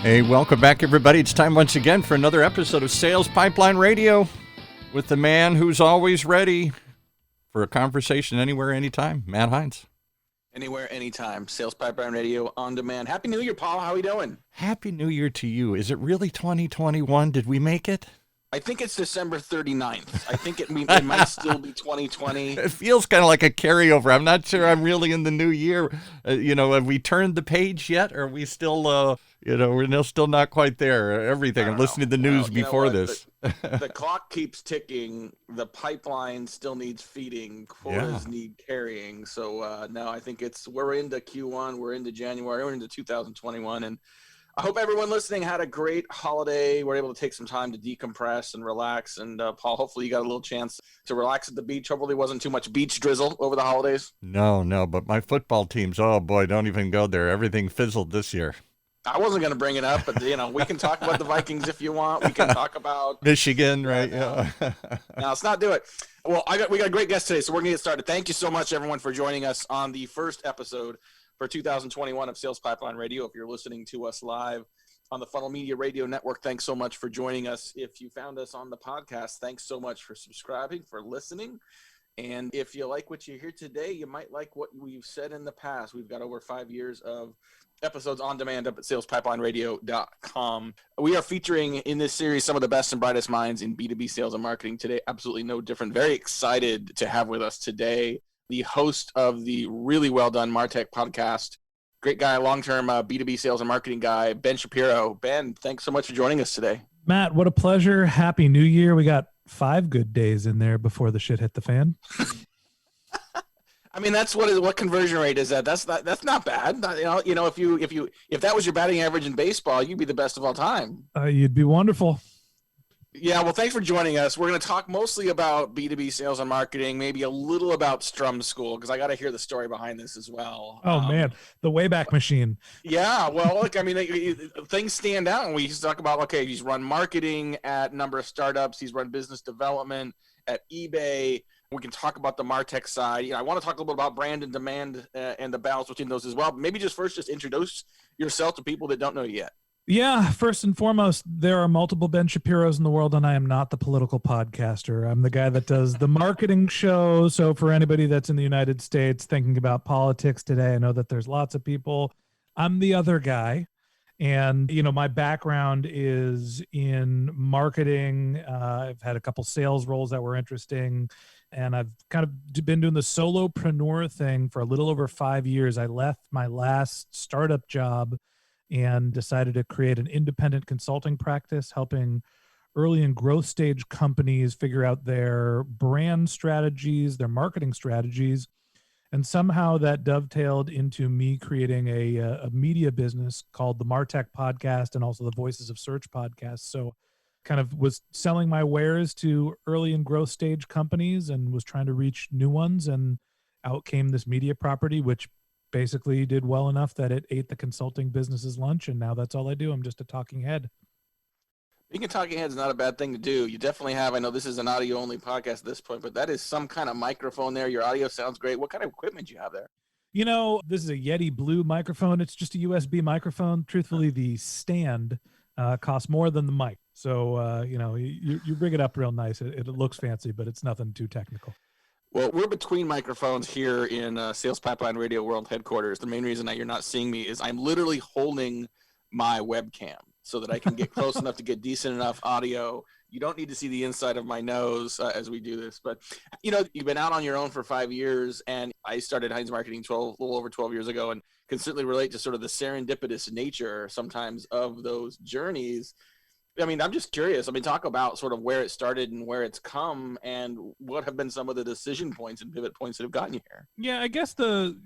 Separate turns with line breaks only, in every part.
Hey, welcome back, everybody. It's time once again for another episode of Sales Pipeline Radio with the man who's always ready for a conversation anywhere, anytime, Matt Hines.
Anywhere, anytime. Sales Pipeline Radio on demand. Happy New Year, Paul. How are you doing?
Happy New Year to you. Is it really 2021? Did we make it?
I think it's December 39th. I think it might still be 2020.
It feels kind of like a carryover. I'm not sure I'm really in the new year. Have we turned the page yet? Or are we still, we're still not quite there? Everything. I'm listening to the news before this.
The clock keeps ticking. The pipeline still needs feeding. Quotas need carrying. So, no, I think we're into Q1. We're into January. We're into 2021. And I hope everyone listening had a great holiday. We're able to take some time to decompress and relax. And Paul, hopefully you got a little chance to relax at the beach. Hopefully it wasn't too much beach drizzle over the holidays.
No, but my football teams, oh boy, don't even go there. Everything fizzled this year.
I wasn't going to bring it up, but we can talk about the Vikings if you want. We can talk about
Michigan, right? Yeah.
Now let's not do it. Well, we got a great guest today, so we're going to get started. Thank you so much, everyone, for joining us on the first episode for 2021 of Sales Pipeline Radio. If you're listening to us live on the Funnel Media Radio Network, thanks so much for joining us. If you found us on the podcast, thanks so much for subscribing, for listening. And if you like what you hear today, you might like what we've said in the past. We've got over 5 years of episodes on demand up at salespipelineradio.com. We are featuring in this series some of the best and brightest minds in B2B sales and marketing today. Absolutely no different. Very excited to have with us today the host of the really well done MarTech podcast. Great guy, long-term B2B sales and marketing guy, Ben Shapiro. Ben, thanks so much for joining us today.
Matt, what a pleasure. Happy New Year. We got 5 good days in there before the shit hit the fan.
I mean, that's what conversion rate is that? That's not bad. If that was your batting average in baseball, you'd be the best of all time.
You'd be wonderful.
Yeah, well, thanks for joining us. We're going to talk mostly about B2B sales and marketing, maybe a little about Strum School, because I got to hear the story behind this as well.
Oh, man, the Wayback Machine.
Yeah, well, look, I mean, things stand out, and we just talk about, okay, he's run marketing at a number of startups. He's run business development at eBay. We can talk about the MarTech side. I want to talk a little bit about brand and demand and the balance between those as well. But maybe just introduce yourself to people that don't know you yet.
Yeah, first and foremost, there are multiple Ben Shapiros in the world, and I am not the political podcaster. I'm the guy that does the marketing show. So for anybody that's in the United States thinking about politics today, I know that there's lots of people. I'm the other guy. And, my background is in marketing. I've had a couple sales roles that were interesting, and I've kind of been doing the solopreneur thing for a little over 5 years. I left my last startup job and decided to create an independent consulting practice, helping early and growth stage companies figure out their brand strategies, their marketing strategies. And somehow that dovetailed into me creating a media business called the MarTech podcast and also the Voices of Search podcast. So kind of was selling my wares to early and growth stage companies and was trying to reach new ones. And out came this media property, which basically did well enough that it ate the consulting business's lunch. And now that's all I do. I'm just a talking head.
Being a talking head is not a bad thing to do. You definitely have, I know this is an audio only podcast at this point, but that is some kind of microphone there. Your audio sounds great. What kind of equipment do you have there?
This is a Yeti Blue microphone. It's just a USB microphone. Truthfully, the stand costs more than the mic. So, you bring it up real nice. It looks fancy, but it's nothing too technical.
Well, we're between microphones here in Sales Pipeline Radio World Headquarters. The main reason that you're not seeing me is I'm literally holding my webcam so that I can get close enough to get decent enough audio. You don't need to see the inside of my nose as we do this. But, you've been out on your own for 5 years, and I started Hines Marketing a little over 12 years ago, and can certainly relate to sort of the serendipitous nature sometimes of those journeys. I mean, I'm just curious. I mean, talk about sort of where it started and where it's come and what have been some of the decision points and pivot points that have gotten you here.
Yeah, I guess the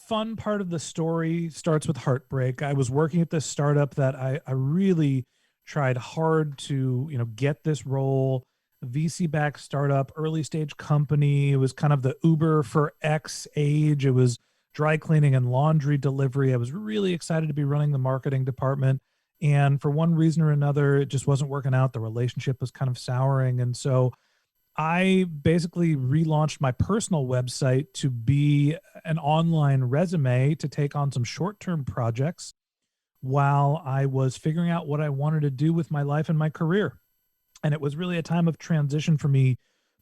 fun part of the story starts with heartbreak. I was working at this startup that I really tried hard to, get this role. A VC-backed startup, early stage company. It was kind of the Uber for X age. It was dry cleaning and laundry delivery. I was really excited to be running the marketing department. And for one reason or another, it just wasn't working out. The relationship was kind of souring. And so I basically relaunched my personal website to be an online resume to take on some short-term projects while I was figuring out what I wanted to do with my life and my career. And it was really a time of transition for me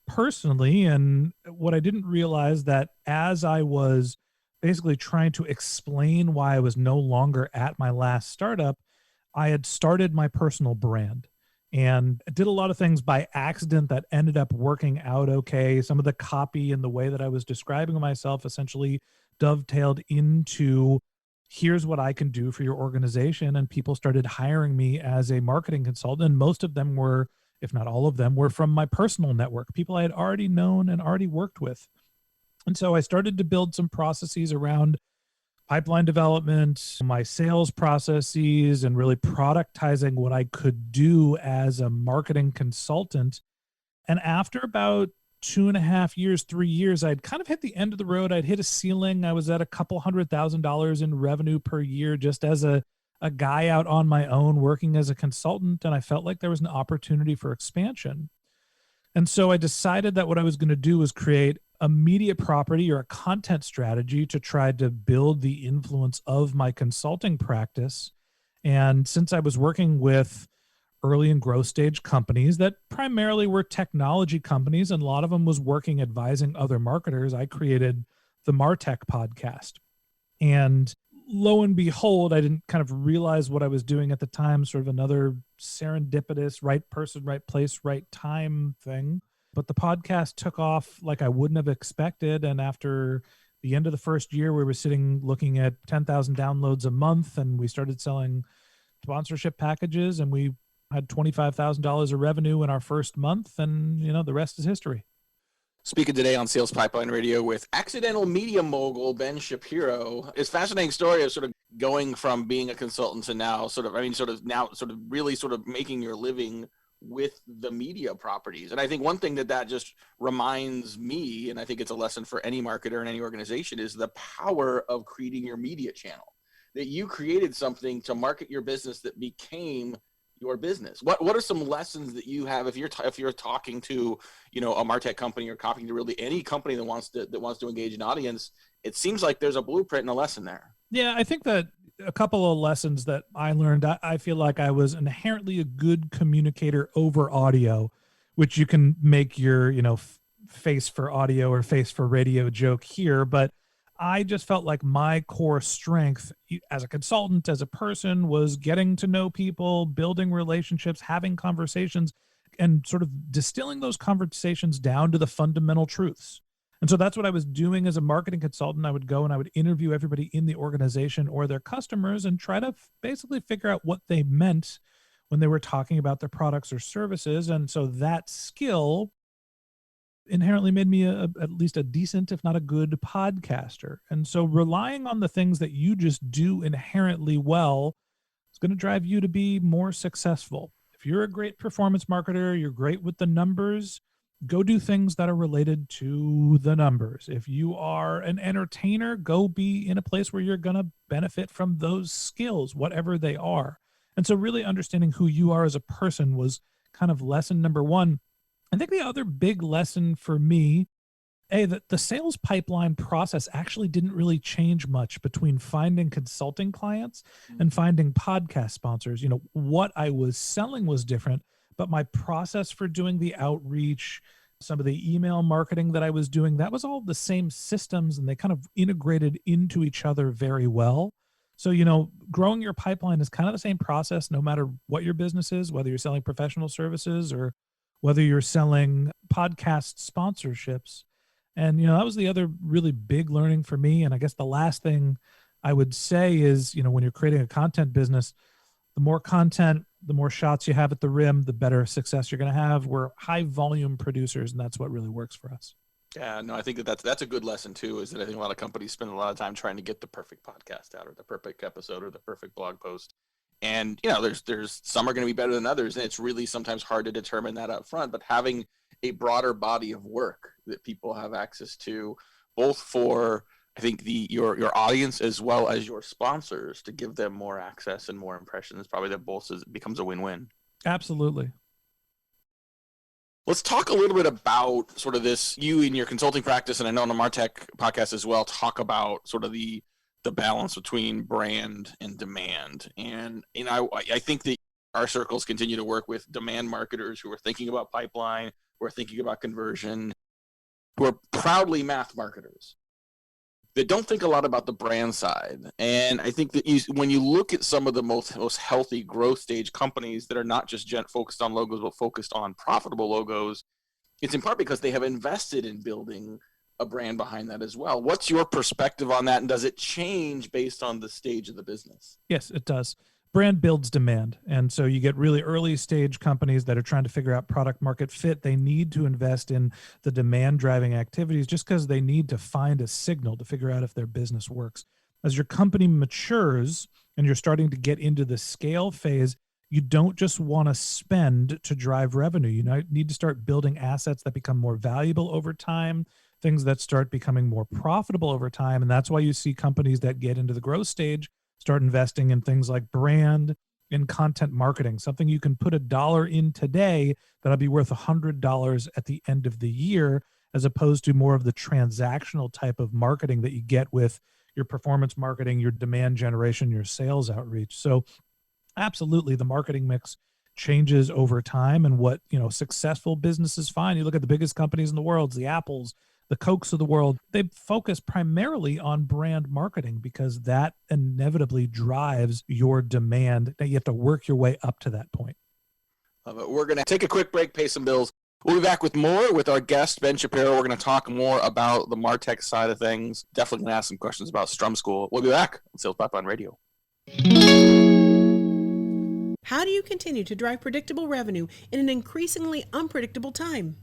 personally. And what I didn't realize that as I was basically trying to explain why I was no longer at my last startup, I had started my personal brand and did a lot of things by accident that ended up working out okay. Some of the copy and the way that I was describing myself essentially dovetailed into here's what I can do for your organization. And people started hiring me as a marketing consultant. And most of them were, if not all of them, were from my personal network, people I had already known and already worked with. And so I started to build some processes around pipeline development, my sales processes, and really productizing what I could do as a marketing consultant. And after about 2.5 years, 3 years, I'd kind of hit the end of the road. I'd hit a ceiling. I was at a couple $100,000 in revenue per year just as a guy out on my own working as a consultant. And I felt like there was an opportunity for expansion. And so I decided that what I was going to do was create a media property or a content strategy to try to build the influence of my consulting practice. And since I was working with early and growth stage companies that primarily were technology companies, and a lot of them was working advising other marketers, I created the MarTech podcast. And lo and behold, I didn't kind of realize what I was doing at the time, sort of another serendipitous, right person, right place, right time thing. But the podcast took off like I wouldn't have expected. And after the end of the first year, we were sitting looking at 10,000 downloads a month, and we started selling sponsorship packages, and we had $25,000 of revenue in our first month. And, the rest is history.
Speaking today on Sales Pipeline Radio with accidental media mogul Ben Shapiro. It's a fascinating story of sort of going from being a consultant to now really making your living with the media properties. And I think one thing that just reminds me, and I think it's a lesson for any marketer and any organization, is the power of creating your media channel. That you created something to market your business that became your business. What are some lessons that you have if you're talking to a MarTech company or talking to really any company that wants to engage an audience? It seems like there's a blueprint and a lesson there.
Yeah, I think that a couple of lessons that I learned, I feel like I was inherently a good communicator over audio, which you can make your face for audio or face for radio joke here, but I just felt like my core strength as a consultant, as a person, was getting to know people, building relationships, having conversations, and sort of distilling those conversations down to the fundamental truths. And so that's what I was doing as a marketing consultant. I would go and I would interview everybody in the organization or their customers and try to basically figure out what they meant when they were talking about their products or services. And so that skill inherently made me at least a decent, if not a good, podcaster. And so relying on the things that you just do inherently well is going to drive you to be more successful. If you're a great performance marketer, you're great with the numbers, go do things that are related to the numbers. If you are an entertainer, go be in a place where you're going to benefit from those skills, whatever they are. And so really understanding who you are as a person was kind of lesson number one. I think the other big lesson for me, that the sales pipeline process actually didn't really change much between finding consulting clients and finding podcast sponsors. What I was selling was different, but my process for doing the outreach, some of the email marketing that I was doing, that was all the same systems, and they kind of integrated into each other very well. So, growing your pipeline is kind of the same process no matter what your business is, whether you're selling professional services or whether you're selling podcast sponsorships. And, that was the other really big learning for me. And I guess the last thing I would say is, when you're creating a content business, the more content, the more shots you have at the rim, the better success you're going to have. We're high volume producers, and that's what really works for us.
Yeah, no, I think that's a good lesson too, is that I think a lot of companies spend a lot of time trying to get the perfect podcast out or the perfect episode or the perfect blog post. And, there's some are going to be better than others. And it's really sometimes hard to determine that up front, but having a broader body of work that people have access to, both for, I think, your audience as well as your sponsors, to give them more access and more impressions, probably that both becomes a win-win.
Absolutely.
Let's talk a little bit about sort of this, you in your consulting practice, and I know on the MarTech podcast as well, talk about sort of the the balance between brand and demand. And I think that our circles continue to work with demand marketers who are thinking about pipeline, who are thinking about conversion, who are proudly math marketers that don't think a lot about the brand side. And I think that when you look at some of the most healthy growth stage companies that are not just focused on logos, but focused on profitable logos, it's in part because they have invested in building a brand behind that as well. What's your perspective on that? And does it change based on the stage of the business?
Yes, it does. Brand builds demand. And so you get really early stage companies that are trying to figure out product market fit. They need to invest in the demand driving activities just because they need to find a signal to figure out if their business works. As your company matures and you're starting to get into the scale phase, you don't just want to spend to drive revenue. You need to start building assets that become more valuable over time, things that start becoming more profitable over time. And that's why you see companies that get into the growth stage start investing in things like brand and content marketing, something you can put $1 in today that'll be worth $100 at the end of the year, as opposed to more of the transactional type of marketing that you get with your performance marketing, your demand generation, your sales outreach. So absolutely, the marketing mix changes over time, and what successful businesses find. You look at the biggest companies in the world, the Apples, the Cokes of the world, they focus primarily on brand marketing because that inevitably drives your demand. That you have to work your way up to that point.
We're going to take a quick break, pay some bills. We'll be back with more with our guest, Ben Shapiro. We're going to talk more about the MarTech side of things. Definitely going to ask some questions about Strum School. We'll be back on Sales Pipeline Radio.
How do you continue to drive predictable revenue in an increasingly unpredictable time?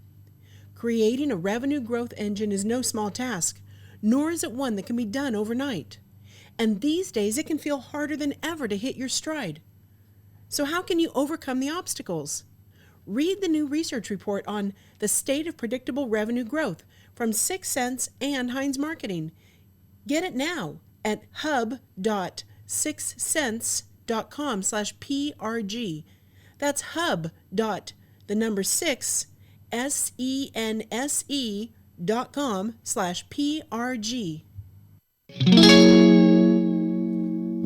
Creating a revenue growth engine is no small task, nor is it one that can be done overnight. And these days, it can feel harder than ever to hit your stride. So how can you overcome the obstacles? Read the new research report on the state of predictable revenue growth from 6 Sense and Heinz Marketing. Get it now at hub.6sense.com/PRG. That's hub.6 sense.com/PRG.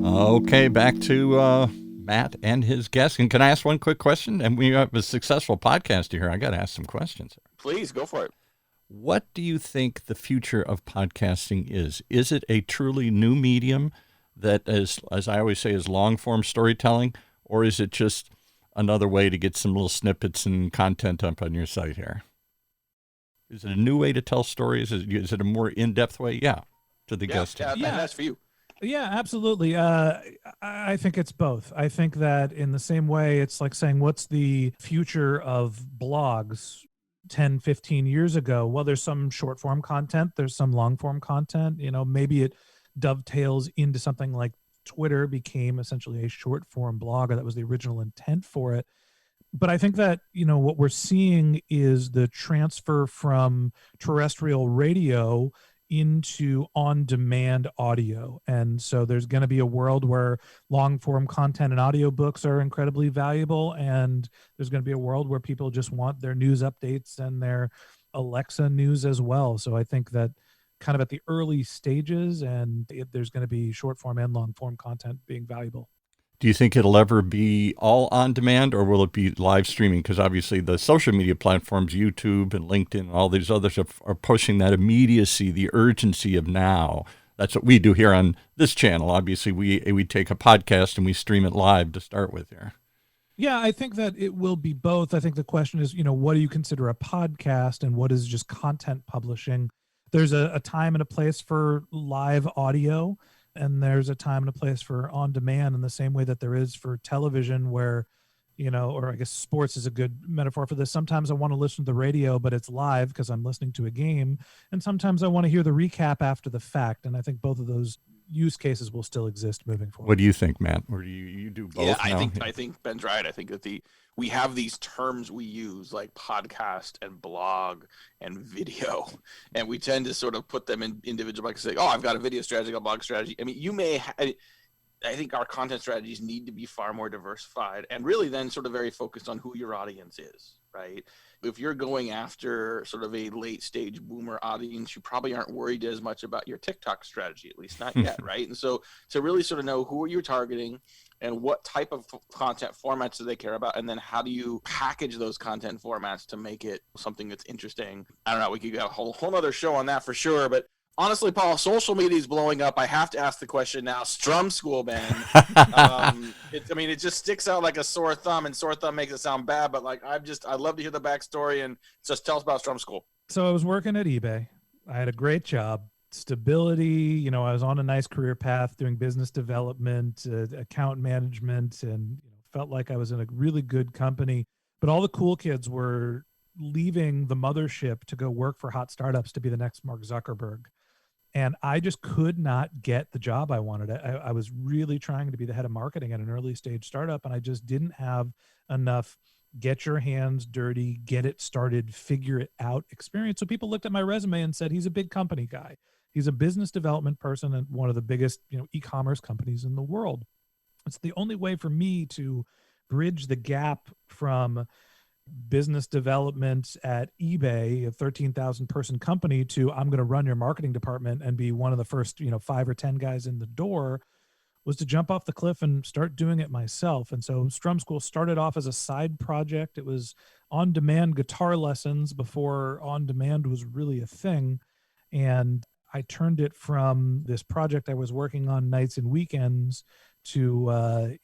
Okay, back to Matt and his guest. And can I ask one quick question? And we have a successful podcast here. I got to ask some questions.
Please, go for it.
What do you think the future of podcasting is? Is it a truly new medium that is, as I always say, is long-form storytelling, or is it just another way to get some little snippets and content up on your site here? Is it a new way to tell stories? Is it a more in-depth way? Yeah, to the guest.
Yeah, that's for you.
Yeah, absolutely. I think it's both. I think that in the same way, it's like saying, what's the future of blogs 10, 15 years ago? Well, there's some short form content. There's some long form content. Maybe it dovetails into something like Twitter became essentially a short form blog, or that was the original intent for it. But I think that, what we're seeing is the transfer from terrestrial radio into on-demand audio. And so there's going to be a world where long-form content and audiobooks are incredibly valuable, and there's going to be a world where people just want their news updates and their Alexa news as well. So I think that kind of at the early stages, and there's going to be short-form and long-form content being valuable.
Do you think it'll ever be all on demand, or will it be live streaming? Because obviously the social media platforms, YouTube and LinkedIn and all these others are pushing that immediacy, the urgency of now. That's what we do here on this channel. Obviously, we take a podcast and we stream it live to start with here.
Yeah, I think that it will be both. I think the question is, what do you consider a podcast and what is just content publishing? There's a time and a place for live audio, and there's a time and a place for on demand in the same way that there is for television, where, or I guess sports is a good metaphor for this. Sometimes I want to listen to the radio, but it's live because I'm listening to a game. And sometimes I want to hear the recap after the fact. And I think both of those use cases will still exist moving forward.
What do you think, Matt? Or do you do both?
Yeah,
now?
I think Ben's right. I think that we have these terms we use like podcast and blog and video, and we tend to sort of put them in individual, like say, oh, I've got a video strategy, I've got a blog strategy. I mean, I think our content strategies need to be far more diversified and really then sort of very focused on who your audience is, right? if you're going after sort of a late stage boomer audience, you probably aren't worried as much about your TikTok strategy, at least not yet, right? And so to really sort of know who are you targeting and what type of content formats do they care about, and then how do you package those content formats to make it something that's interesting. I don't know, we could get a whole other show on that for sure, but honestly, Paul, social media is blowing up. I have to ask the question now. Strum School, Ben. It just sticks out like a sore thumb, and sore thumb makes it sound bad. But like, I'd love to hear the backstory, and just tell us about Strum School.
So I was working at eBay. I had a great job, stability. I was on a nice career path, doing business development, account management, and felt like I was in a really good company. But all the cool kids were leaving the mothership to go work for hot startups to be the next Mark Zuckerberg. And I just could not get the job I wanted. I was really trying to be the head of marketing at an early stage startup, and I just didn't have enough get your hands dirty, get it started, figure it out experience. So people looked at my resume and said, he's a big company guy. He's a business development person at one of the biggest e-commerce companies in the world. It's the only way for me to bridge the gap from business development at eBay, a 13,000 person company, to I'm going to run your marketing department and be one of the first 5 or 10 guys in the door, was to jump off the cliff and start doing it myself. And so Strum School started off as a side project. It was on-demand guitar lessons before on-demand was really a thing. And I turned it from this project I was working on nights and weekends to a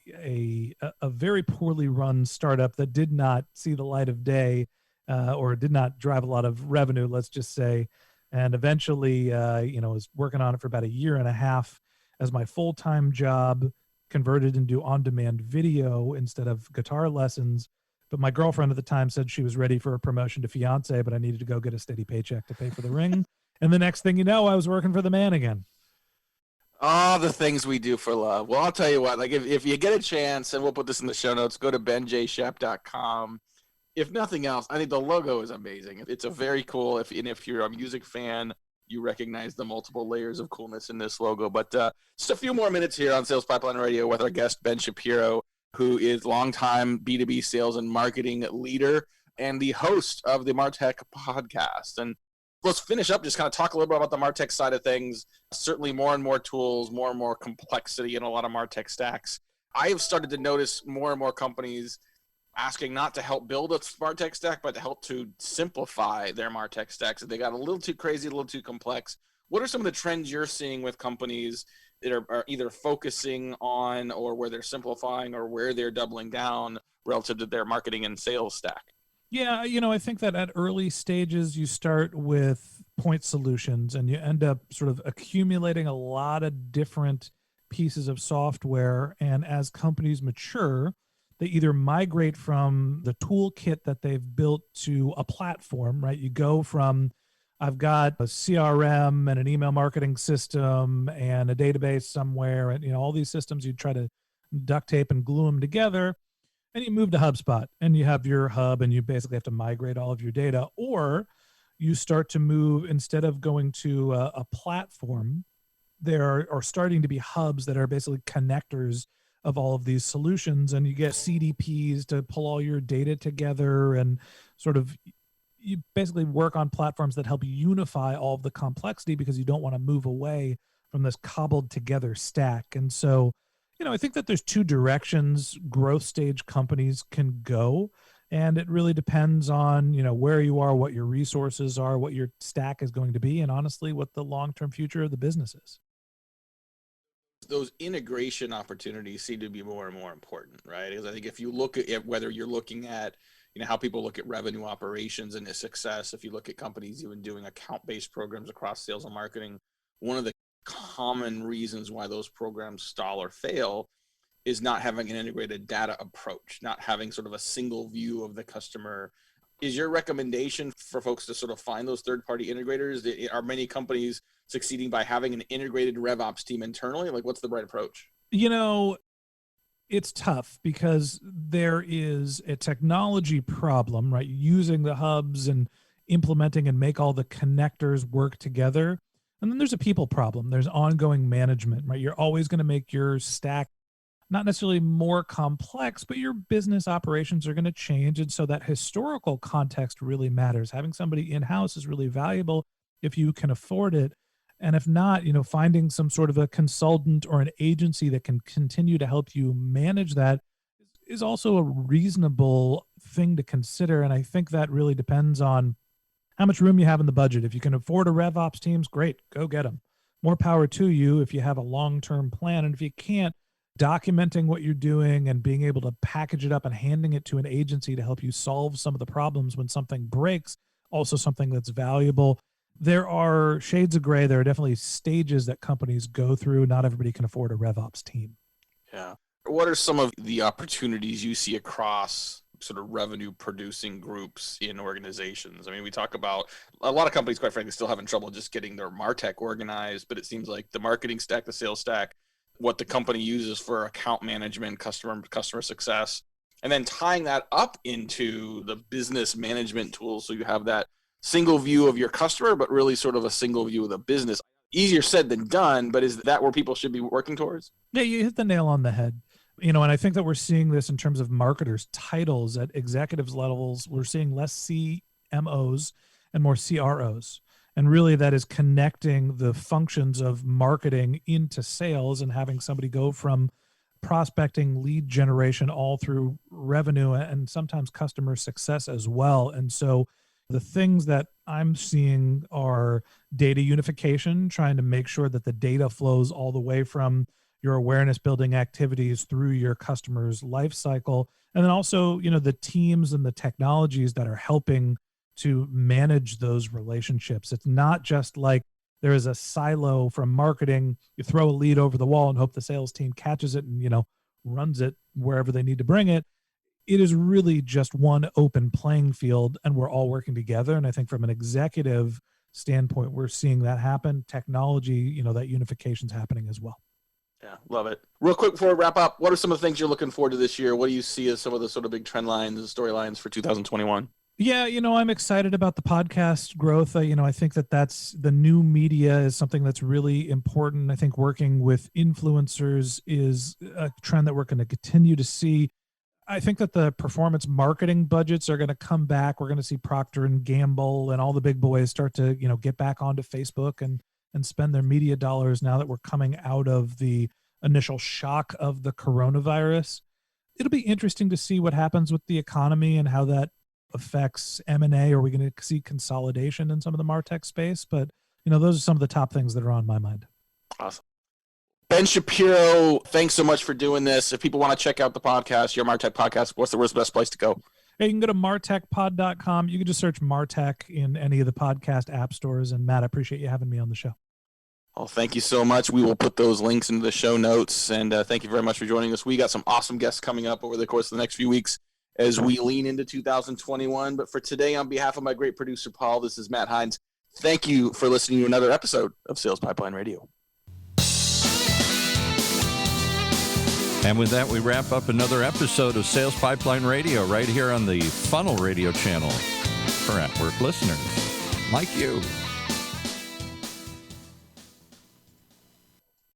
very poorly run startup that did not see the light of day, or did not drive a lot of revenue, let's just say. And eventually, was working on it for about 1.5 years as my full-time job, converted into on-demand video instead of guitar lessons. But my girlfriend at the time said she was ready for a promotion to fiance, but I needed to go get a steady paycheck to pay for the ring. And the next thing you know, I was working for the man again.
All the things we do for love. Well, I'll tell you what, like if you get a chance, and we'll put this in the show notes, go to benjshap.com. If nothing else, I think the logo is amazing. It's a very cool, if you're a music fan, you recognize the multiple layers of coolness in this logo. But just a few more minutes here on Sales Pipeline Radio with our guest, Ben Shapiro, who is longtime B2B sales and marketing leader and the host of the Martech podcast. And let's finish up, just kind of talk a little bit about the Martech side of things. Certainly more and more tools, more and more complexity in a lot of Martech stacks. I have started to notice more and more companies asking not to help build a Martech stack, but to help to simplify their Martech stacks. They got a little too crazy, a little too complex. What are some of the trends you're seeing with companies that are either focusing on, or where they're simplifying, or where they're doubling down relative to their marketing and sales stack?
Yeah, I think that at early stages, you start with point solutions and you end up sort of accumulating a lot of different pieces of software. And as companies mature, they either migrate from the toolkit that they've built to a platform, right? You go from, I've got a CRM and an email marketing system and a database somewhere, and all these systems, you try to duct tape and glue them together. And you move to HubSpot and you have your hub, and you basically have to migrate all of your data. Or you start to move, instead of going to a platform, there are starting to be hubs that are basically connectors of all of these solutions. And you get CDPs to pull all your data together, and sort of you basically work on platforms that help unify all of the complexity, because you don't want to move away from this cobbled together stack. And so, I think that there's 2 directions growth stage companies can go. And it really depends on, where you are, what your resources are, what your stack is going to be, and honestly, what the long-term future of the business is.
Those integration opportunities seem to be more and more important, right? Because I think if you look at whether you're looking at, how people look at revenue operations and its success, if you look at companies even doing account-based programs across sales and marketing, one of the common reasons why those programs stall or fail is not having an integrated data approach, not having sort of a single view of the customer. Is your recommendation for folks to sort of find those third-party integrators? Are many companies succeeding by having an integrated RevOps team internally? Like, what's the right approach?
It's tough because there is a technology problem, right? Using the hubs and implementing and make all the connectors work together. And then there's a people problem. There's ongoing management, right? You're always going to make your stack not necessarily more complex, but your business operations are going to change. And so that historical context really matters. Having somebody in-house is really valuable if you can afford it. And if not, finding some sort of a consultant or an agency that can continue to help you manage that is also a reasonable thing to consider. And I think that really depends on how much room you have in the budget. If you can afford a RevOps teams, great, go get them. More power to you if you have a long-term plan. And if you can't, documenting what you're doing and being able to package it up and handing it to an agency to help you solve some of the problems when something breaks, also something that's valuable. There are shades of gray. There are definitely stages that companies go through. Not everybody can afford a RevOps team.
Yeah. What are some of the opportunities you see across sort of revenue producing groups in organizations? I mean, we talk about a lot of companies, quite frankly, still having trouble just getting their MarTech organized, but it seems like the marketing stack, the sales stack, what the company uses for account management, customer success, and then tying that up into the business management tools. So you have that single view of your customer, but really sort of a single view of the business. Easier said than done, but is that where people should be working towards?
Yeah, you hit the nail on the head. And I think that we're seeing this in terms of marketers' titles at executives levels. We're seeing less CMOs and more CROs. And really that is connecting the functions of marketing into sales and having somebody go from prospecting, lead generation, all through revenue and sometimes customer success as well. And so the things that I'm seeing are data unification, trying to make sure that the data flows all the way from your awareness building activities through your customer's life cycle. And then also, the teams and the technologies that are helping to manage those relationships. It's not just like there is a silo from marketing. You throw a lead over the wall and hope the sales team catches it and, runs it wherever they need to bring it. It is really just one open playing field and we're all working together. And I think from an executive standpoint, we're seeing that happen. Technology, that unification's happening as well.
Yeah, love it. Real quick before we wrap up, what are some of the things you're looking forward to this year? What do you see as some of the sort of big trend lines and storylines for 2021?
Yeah, I'm excited about the podcast growth. I think that's the new media is something that's really important. I think working with influencers is a trend that we're going to continue to see. I think that the performance marketing budgets are going to come back. We're going to see Procter and Gamble and all the big boys start to, get back onto Facebook and spend their media dollars now that we're coming out of the initial shock of the coronavirus. It'll be interesting to see what happens with the economy and how that affects M&A. Are we going to see consolidation in some of the MarTech space? But, those are some of the top things that are on my mind.
Awesome. Ben Shapiro, thanks so much for doing this. If people want to check out the podcast, your MarTech podcast, what's the best place to go?
Hey, you can go to martechpod.com. You can just search MarTech in any of the podcast app stores. And Matt, I appreciate you having me on the show.
Well, thank you so much. We will put those links into the show notes. And thank you very much for joining us. We got some awesome guests coming up over the course of the next few weeks as we lean into 2021. But for today, on behalf of my great producer, Paul, this is Matt Hines. Thank you for listening to another episode of Sales Pipeline Radio.
And with that, we wrap up another episode of Sales Pipeline Radio right here on the Funnel Radio channel for at-work listeners like you.